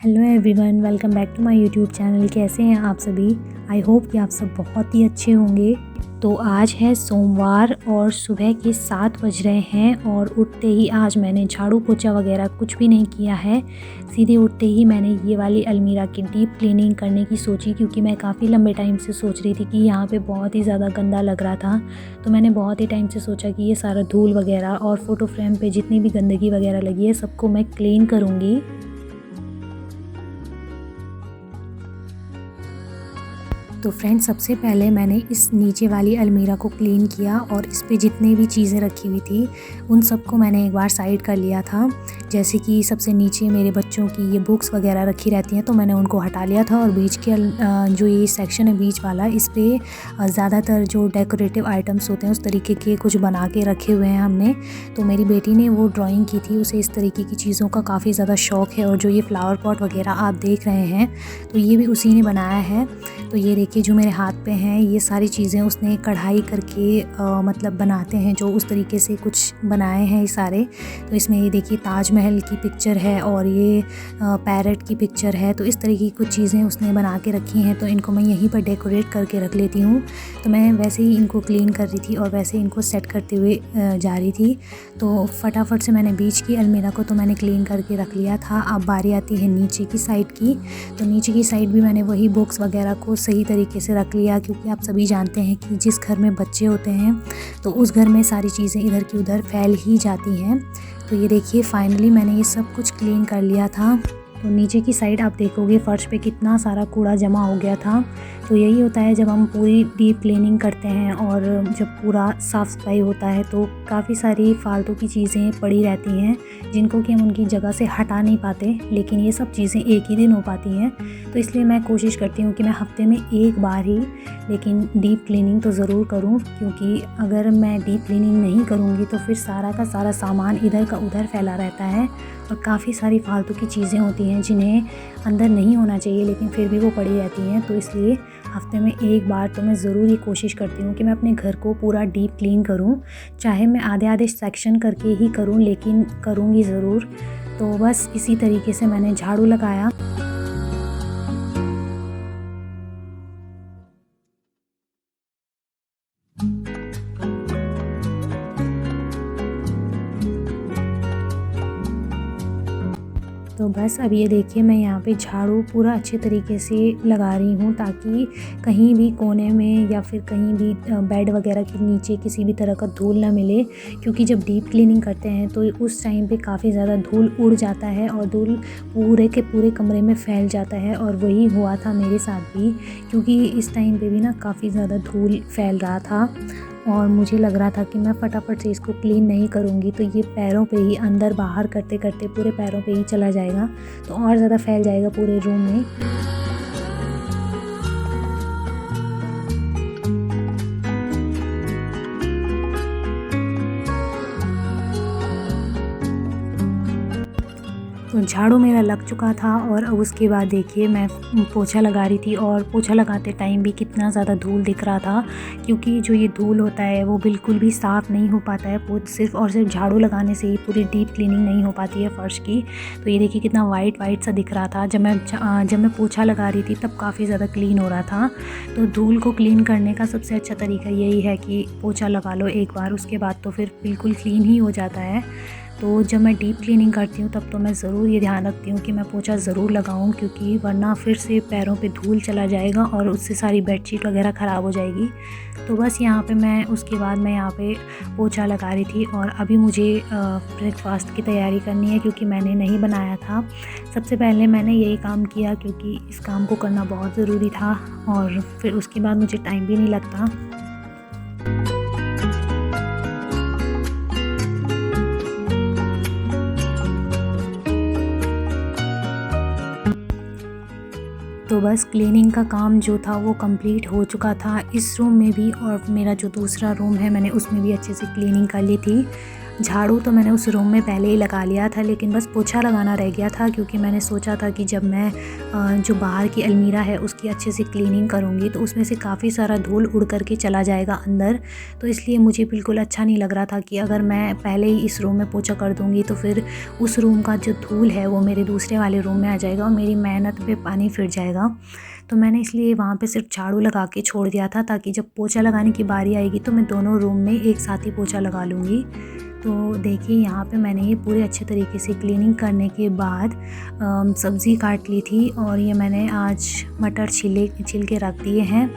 Hello everyone, welcome back to my YouTube channel. कैसे हैं आप सभी? आई होप कि आप सब बहुत ही अच्छे होंगे। तो आज है सोमवार और सुबह के 7 बज रहे हैं और उठते ही आज मैंने झाड़ू पोछा वगैरह कुछ भी नहीं किया है। सीधे उठते ही मैंने ये वाली अलमीरा की डीप क्लीनिंग करने की सोची, क्योंकि मैं काफ़ी लंबे टाइम से सोच रही थी कि यहाँ पे बहुत ही ज़्यादा गंदा लग रहा था। तो मैंने बहुत ही टाइम से सोचा कि ये सारा धूल वगैरह और फ़ोटो फ्रेम पे जितनी भी गंदगी वगैरह लगी है सबको मैं क्लीन करूँगी। तो फ्रेंड्स, सबसे पहले मैंने इस नीचे वाली अलमीरा को क्लीन किया और इस पे जितनी भी चीज़ें रखी हुई थी उन सबको मैंने एक बार साइड कर लिया था। जैसे कि सबसे नीचे मेरे बच्चों की ये बुक्स वगैरह रखी रहती हैं, तो मैंने उनको हटा लिया था। और बीच के जो ये सेक्शन है बीच वाला, इस पर ज़्यादातर जो डेकोरेटिव आइटम्स होते हैं उस तरीके के कुछ बना के रखे हुए हैं हमने। तो मेरी बेटी ने वो ड्राइंग की थी, उसे इस तरीके की चीज़ों का काफ़ी ज़्यादा शौक़ है। और जो ये फ्लावर पॉट वगैरह आप देख रहे हैं तो ये भी उसी ने बनाया है। तो ये देखिए जो मेरे हाथ पे हैं ये सारी चीज़ें उसने कढ़ाई करके मतलब बनाते हैं जो उस तरीके से कुछ बनाए हैं ये सारे। तो इसमें ये देखिए ताजमहल की पिक्चर है और ये पैरट की पिक्चर है। तो इस तरीके की कुछ चीज़ें उसने बना के रखी हैं, तो इनको मैं यहीं पर डेकोरेट करके रख लेती हूँ। तो मैं वैसे ही इनको क्लीन कर रही थी और वैसे ही इनको सेट करते हुए जा रही थी। तो फटाफट से मैंने बीच की अलमीरा को तो मैंने क्लीन करके रख लिया था। अब बारी आती है नीचे की साइड की। तो नीचे की साइड भी मैंने वही बुक्स वगैरह को सही तरीके से रख लिया, क्योंकि आप सभी जानते हैं कि जिस घर में बच्चे होते हैं तो उस घर में सारी चीज़ें इधर की उधर फैल ही जाती हैं। तो ये देखिए फाइनली मैंने ये सब कुछ क्लीन कर लिया था। तो नीचे की साइड आप देखोगे फ़र्श पे कितना सारा कूड़ा जमा हो गया था। तो यही होता है जब हम पूरी डीप क्लीनिंग करते हैं और जब पूरा साफ़ सफाई होता है तो काफ़ी सारी फालतू की चीज़ें पड़ी रहती हैं जिनको कि हम उनकी जगह से हटा नहीं पाते, लेकिन ये सब चीज़ें एक ही दिन हो पाती हैं। तो इसलिए मैं कोशिश करती हूँ कि मैं हफ्ते में एक बार ही लेकिन डीप क्लीनिंग तो ज़रूर करूँ, क्योंकि अगर मैं डीप क्लीनिंग नहीं करूँगी तो फिर सारा का सारा सामान इधर का उधर फैला रहता है और काफ़ी सारी फालतू की चीज़ें होती हैं जिन्हें अंदर नहीं होना चाहिए लेकिन फिर भी वो पड़ी रहती हैं। तो इसलिए हफ्ते में एक बार तो मैं ज़रूर ये कोशिश करती हूँ कि मैं अपने घर को पूरा डीप क्लीन करूँ, चाहे मैं आधे आधे सेक्शन करके ही करूँ लेकिन करूँगी ज़रूर। तो बस इसी तरीके से मैंने झाड़ू लगाया। तो बस अब ये देखिए मैं यहाँ पे झाड़ू पूरा अच्छे तरीके से लगा रही हूँ, ताकि कहीं भी कोने में या फिर कहीं भी बेड वगैरह के नीचे किसी भी तरह का धूल ना मिले। क्योंकि जब डीप क्लीनिंग करते हैं तो उस टाइम पे काफ़ी ज़्यादा धूल उड़ जाता है और धूल पूरे के पूरे कमरे में फैल जाता है। और वही हुआ था मेरे साथ भी, क्योंकि इस टाइम पे भी ना काफ़ी ज़्यादा धूल फैल रहा था और मुझे लग रहा था कि मैं फटाफट से इसको क्लीन नहीं करूँगी तो ये पैरों पे ही अंदर बाहर करते करते पूरे पैरों पे ही चला जाएगा, तो और ज़्यादा फैल जाएगा पूरे रूम में। तो झाड़ू मेरा लग चुका था और अब उसके बाद देखिए मैं पोछा लगा रही थी और पोछा लगाते टाइम भी कितना ज़्यादा धूल दिख रहा था, क्योंकि जो ये धूल होता है वो बिल्कुल भी साफ़ नहीं हो पाता है। सिर्फ और सिर्फ झाड़ू लगाने से ही पूरी डीप क्लीनिंग नहीं हो पाती है फ़र्श की। तो ये देखिए कितना वाइट वाइट सा दिख रहा था। जब मैं पोछा लगा रही थी तब काफ़ी ज़्यादा क्लीन हो रहा था। तो धूल को क्लीन करने का सबसे अच्छा तरीका यही है कि पोछा लगा लो एक बार, उसके बाद तो फिर बिल्कुल क्लीन ही हो जाता है। तो जब मैं डीप क्लीनिंग करती हूँ तब तो मैं ज़रूर ये ध्यान रखती हूँ कि मैं पोछा ज़रूर लगाऊँ, क्योंकि वरना फिर से पैरों पे धूल चला जाएगा और उससे सारी बेडशीट वगैरह ख़राब हो जाएगी। तो बस यहाँ पे मैं उसके बाद मैं यहाँ पे पोछा लगा रही थी और अभी मुझे ब्रेकफास्ट की तैयारी करनी है, क्योंकि मैंने नहीं बनाया था। सबसे पहले मैंने यही काम किया क्योंकि इस काम को करना बहुत ज़रूरी था और फिर उसके बाद मुझे टाइम भी नहीं लगता। तो बस क्लीनिंग का काम जो था वो कंप्लीट हो चुका था इस रूम में भी, और मेरा जो दूसरा रूम है मैंने उसमें भी अच्छे से क्लीनिंग कर ली थी। झाड़ू तो मैंने उस रूम में पहले ही लगा लिया था, लेकिन बस पोछा लगाना रह गया था, क्योंकि मैंने सोचा था कि जब मैं जो बाहर की अलमीरा है उसकी अच्छे से क्लीनिंग करूँगी तो उसमें से काफ़ी सारा धूल उड़ करके चला जाएगा अंदर। तो इसलिए मुझे बिल्कुल अच्छा नहीं लग रहा था कि अगर मैं पहले ही इस रूम में पोछा कर दूँगी तो फिर उस रूम का जो धूल है वो मेरे दूसरे वाले रूम में आ जाएगा और मेरी मेहनत पे पानी फिर जाएगा। तो मैंने इसलिए वहाँ पे सिर्फ झाड़ू लगा के छोड़ दिया था, ताकि जब पोछा लगाने की बारी आएगी तो मैं दोनों रूम में एक साथ ही पोछा लगा लूँगी। तो देखिए यहाँ पे मैंने ये पूरे अच्छे तरीके से क्लीनिंग करने के बाद सब्ज़ी काट ली थी, और ये मैंने आज मटर छिल के रख दिए हैं।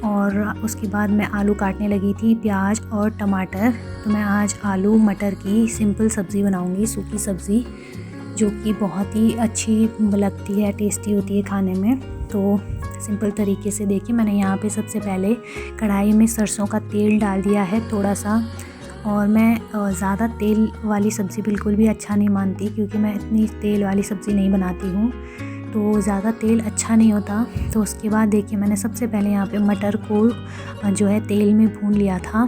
और उसके बाद मैं आलू काटने लगी थी, प्याज और टमाटर। तो मैं आज आलू मटर की सिंपल सब्ज़ी बनाऊँगी, सूखी सब्ज़ी, जो कि बहुत ही अच्छी लगती है, टेस्टी होती है खाने में। तो सिंपल तरीके से देखिए मैंने यहाँ पे सबसे पहले कढ़ाई में सरसों का तेल डाल दिया है थोड़ा सा। और मैं ज़्यादा तेल वाली सब्ज़ी बिल्कुल भी अच्छा नहीं मानती, क्योंकि मैं इतनी तेल वाली सब्ज़ी नहीं बनाती हूँ, तो ज़्यादा तेल अच्छा नहीं होता। तो उसके बाद देखिए मैंने सबसे पहले यहाँ पे मटर को जो है तेल में भून लिया था,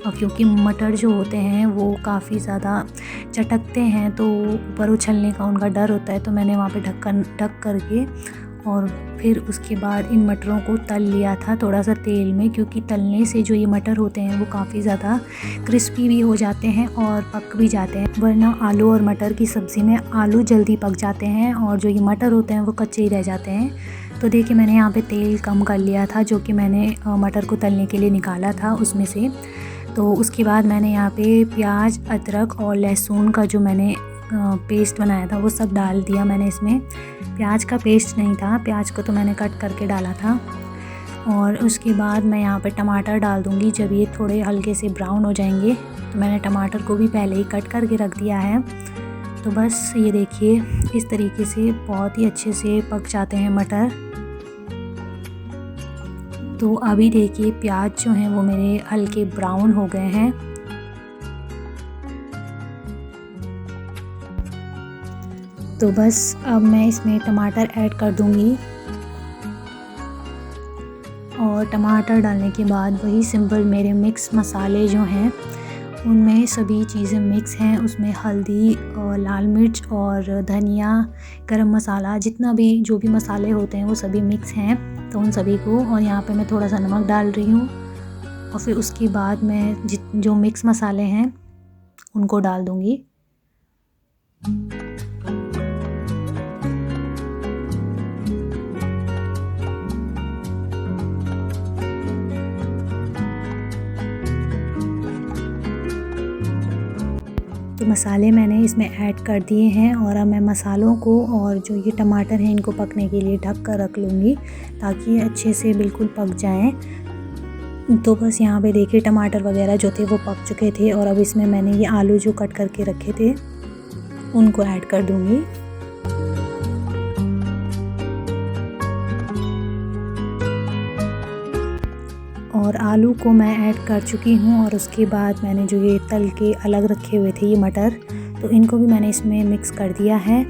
और क्योंकि मटर जो होते हैं वो काफ़ी ज़्यादा चटकते हैं तो ऊपर उछलने का उनका डर होता है, तो मैंने वहाँ पे ढक करके और फिर उसके बाद इन मटरों को तल लिया था थोड़ा सा तेल में, क्योंकि तलने से जो ये मटर होते हैं वो काफ़ी ज़्यादा क्रिस्पी भी हो जाते हैं और पक भी जाते हैं। वरना आलू और मटर की सब्ज़ी में आलू जल्दी पक जाते हैं और जो ये मटर होते हैं वो कच्चे ही रह जाते हैं। तो देखिए मैंने यहाँ पे तेल कम कर लिया था, जो कि मैंने मटर को तलने के लिए निकाला था उसमें से। तो उसके बाद मैंने यहाँ पे प्याज, अदरक और लहसुन का जो मैंने पेस्ट बनाया था वो सब डाल दिया मैंने इसमें। प्याज का पेस्ट नहीं था, प्याज को तो मैंने कट करके डाला था। और उसके बाद मैं यहाँ पे टमाटर डाल दूँगी जब ये थोड़े हल्के से ब्राउन हो जाएंगे। तो मैंने टमाटर को भी पहले ही कट करके रख दिया है। तो बस ये देखिए इस तरीके से बहुत ही अच्छे से पक जाते हैं मटर। तो अभी देखिए प्याज जो हैं वो मेरे हल्के ब्राउन हो गए हैं। तो बस अब मैं इसमें टमाटर ऐड कर दूंगी, और टमाटर डालने के बाद वही सिंपल मेरे मिक्स मसाले जो हैं उनमें सभी चीज़ें मिक्स हैं। उसमें हल्दी और लाल मिर्च और धनिया, गरम मसाला, जितना भी जो भी मसाले होते हैं वो सभी मिक्स हैं। तो उन सभी को, और यहाँ पे मैं थोड़ा सा नमक डाल रही हूँ, और फिर उसके बाद मैं जो मिक्स मसाले हैं उनको डाल दूँगी। तो मसाले मैंने इसमें ऐड कर दिए हैं, और अब मैं मसालों को और जो ये टमाटर हैं इनको पकने के लिए ढक कर रख लूँगी, ताकि ये अच्छे से बिल्कुल पक जाएं। तो बस यहाँ पे देखिए टमाटर वगैरह जो थे वो पक चुके थे, और अब इसमें मैंने ये आलू जो कट करके रखे थे उनको ऐड कर दूँगी। और आलू को मैं ऐड कर चुकी हूँ, और उसके बाद मैंने जो ये तल के अलग रखे हुए थे ये मटर, तो इनको भी मैंने इसमें मिक्स कर दिया है।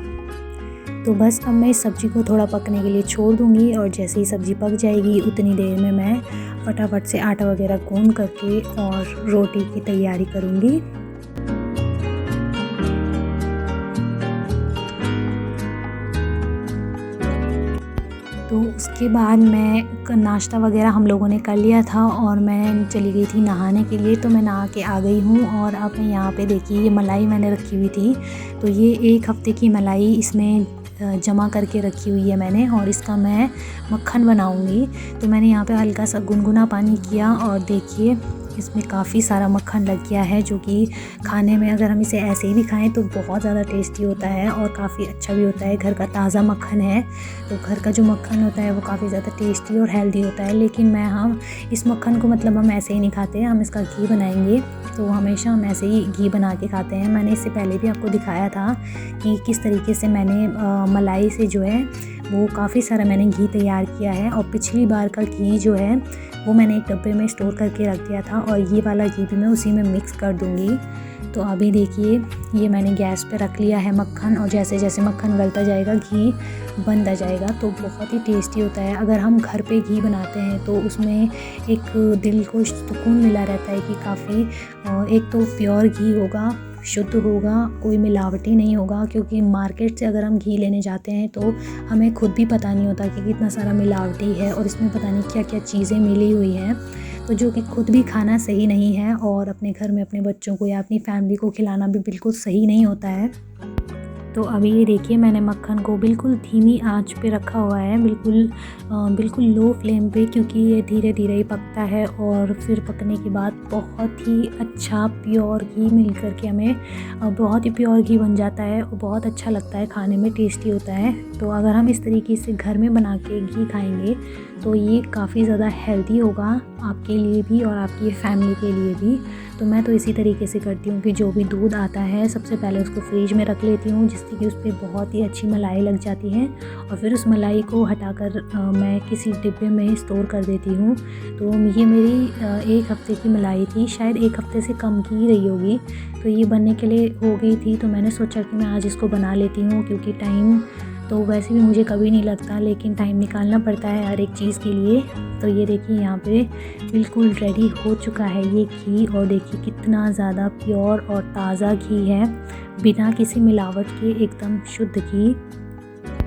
तो बस अब मैं इस सब्ज़ी को थोड़ा पकने के लिए छोड़ दूँगी, और जैसे ही सब्ज़ी पक जाएगी उतनी देर में मैं फटाफट से आटा वगैरह गूँध करके और रोटी की तैयारी करूँगी। तो उसके बाद मैं नाश्ता वगैरह हम लोगों ने कर लिया था, और मैं चली गई थी नहाने के लिए। तो मैं नहा के आ गई हूँ, और अब मैं यहाँ पे देखिए ये मलाई मैंने रखी हुई थी, तो ये 1 हफ़्ते की मलाई इसमें जमा करके रखी हुई है मैंने, और इसका मैं मक्खन बनाऊँगी। तो मैंने यहाँ पे हल्का सा गुनगुना पानी किया, और देखिए इसमें काफ़ी सारा मक्खन लग गया है, जो कि खाने में अगर हम इसे ऐसे ही भी खाएं तो बहुत ज़्यादा टेस्टी होता है और काफ़ी अच्छा भी होता है। घर का ताज़ा मक्खन है, तो घर का जो मक्खन होता है वो काफ़ी ज़्यादा टेस्टी और हेल्दी होता है। लेकिन हम इस मक्खन को मतलब हम ऐसे ही नहीं खाते, हम इसका घी बनाएंगे तो हमेशा हम ऐसे ही घी बना के खाते हैं। मैंने इससे पहले भी आपको दिखाया था कि किस तरीके से मैंने मलाई से जो है वो काफ़ी सारा मैंने घी तैयार किया है, और पिछली बार का घी जो है वो मैंने एक डब्बे में स्टोर करके रख दिया था, और ये वाला घी भी मैं उसी में मिक्स कर दूँगी। तो अभी देखिए ये मैंने गैस पे रख लिया है मक्खन, और जैसे जैसे मक्खन गलता जाएगा घी बनता जाएगा, तो बहुत ही टेस्टी होता है। अगर हम घर पे घी बनाते हैं तो उसमें एक दिल को सुकून मिला रहता है कि काफ़ी एक तो प्योर घी होगा, शुद्ध होगा, कोई मिलावटी नहीं होगा। क्योंकि मार्केट से अगर हम घी लेने जाते हैं तो हमें खुद भी पता नहीं होता कि कितना सारा मिलावटी है और इसमें पता नहीं क्या क्या चीज़ें मिली हुई हैं, तो जो कि खुद भी खाना सही नहीं है और अपने घर में अपने बच्चों को या अपनी फैमिली को खिलाना भी बिल्कुल सही नहीं होता है। तो अभी ये देखिए मैंने मक्खन को बिल्कुल धीमी आंच पे रखा हुआ है, बिल्कुल लो फ्लेम पे, क्योंकि ये धीरे धीरे ही पकता है और फिर पकने के बाद बहुत ही अच्छा प्योर घी मिल कर के हमें बहुत ही प्योर घी बन जाता है और बहुत अच्छा लगता है, खाने में टेस्टी होता है। तो अगर हम इस तरीके से घर में बना के घी खाएंगे तो ये काफ़ी ज़्यादा हेल्दी होगा आपके लिए भी और आपकी फैमिली के लिए भी। तो मैं तो इसी तरीके से करती हूँ कि जो भी दूध आता है सबसे पहले उसको फ्रिज में रख लेती हूँ, जिससे कि उस पर बहुत ही अच्छी मलाई लग जाती है और फिर उस मलाई को हटाकर मैं किसी डिब्बे में स्टोर कर देती हूँ। तो ये मेरी 1 हफ़्ते की मलाई थी, शायद 1 हफ़्ते से कम की ही रही होगी। तो ये बनने के लिए हो गई थी, तो मैंने सोचा कि मैं आज इसको बना लेती हूँ, क्योंकि टाइम तो वैसे भी मुझे कभी नहीं लगता, लेकिन टाइम निकालना पड़ता है हर एक चीज़ के लिए। तो ये देखिए यहाँ पे बिल्कुल रेडी हो चुका है ये घी, और देखिए कितना ज़्यादा प्योर और ताज़ा घी है, बिना किसी मिलावट के एकदम शुद्ध घी।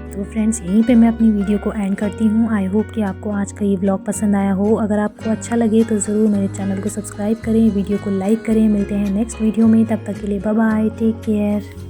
तो फ्रेंड्स यहीं पे मैं अपनी वीडियो को एंड करती हूँ। आई होप कि आपको आज का ये व्लॉग पसंद आया हो। अगर आपको अच्छा लगे तो ज़रूर मेरे चैनल को सब्सक्राइब करें, वीडियो को लाइक करें। मिलते हैं नेक्स्ट वीडियो में, तब तक के लिए बाय बाय, टेक केयर।